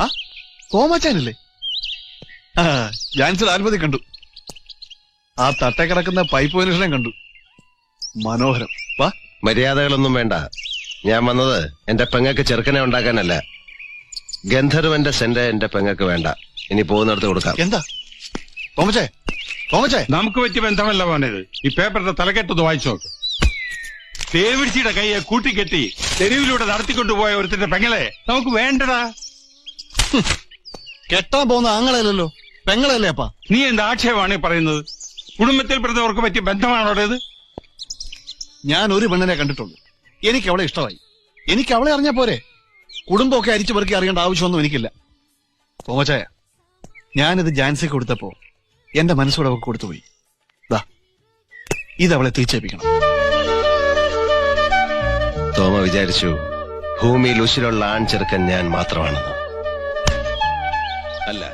ആ തോമാച്ചാനല്ലേ? ആ ജാൻസിയുടെ ആൽബതി കണ്ടു. ആ തട്ടേ കിടക്കുന്ന പൈപ്പ് മനുഷ്യനെ കണ്ടു. മനോഹരം. വാ. മര്യാദകളൊന്നും വേണ്ട. ഞാൻ വന്നത് എന്റെ പെങ്ങക്ക് ചെറുക്കനെ ഉണ്ടാക്കാനല്ല. ഗന്ധർവന്റെ സെന്റ് എന്റെ പെങ്ങക്ക് വേണ്ട. ഇനി പോകുന്നിടത്ത് കൊടുക്കാം. എന്താ തോമച്ചേ? തോമച്ചേ, നമുക്ക് പറ്റിയ ബന്ധമല്ല പോനത്. ഈ പേപ്പറിന്റെ തലക്കെട്ടൊന്ന് വായിച്ചു നോക്ക്. പേവിടിച്ചിയുടെ കൈയെ കൂട്ടിക്കെട്ടി തെരുവിലൂടെ നടത്തിക്കൊണ്ടുപോയ ഒരുത്തിന്റെ പെങ്ങളെ നമുക്ക് വേണ്ടടാ. കെട്ടാൻ പോകുന്ന ആങ്ങളല്ലല്ലോ, പെങ്ങളല്ലേ അപ്പാ? നീ എന്താ ആക്ഷേപമാണ് പറയുന്നത്? കുടുംബത്തിൽ പിറന്നവർക്ക് പറ്റിയ ബന്ധമാണോ ഇത്? ഞാൻ ഒരു പെണ്ണിനെ കണ്ടിട്ടുള്ളൂ. എനിക്ക് അവളെ ഇഷ്ടമായി. എനിക്ക് അവളെ അറിഞ്ഞാ പോരെ. കുടുംബമൊക്കെ അരിച്ചു പെറുക്കി അറിയേണ്ട ആവശ്യമൊന്നും എനിക്കില്ല. തോമച്ചായ, ഞാനിത് ജാൻസിക്ക് കൊടുത്തപ്പോ എന്റെ മനസ്സോടെ അവൾക്ക് കൊടുത്തുപോയി. ദാ ഇതവളെ തിരിച്ചേൽപ്പിക്കണം. തോമ വിചാരിച്ചു ഭൂമിയിൽ ഉശിരുള്ള ആൺ ചെറുക്കൻ ഞാൻ മാത്രമാണെന്ന്. അല്ല.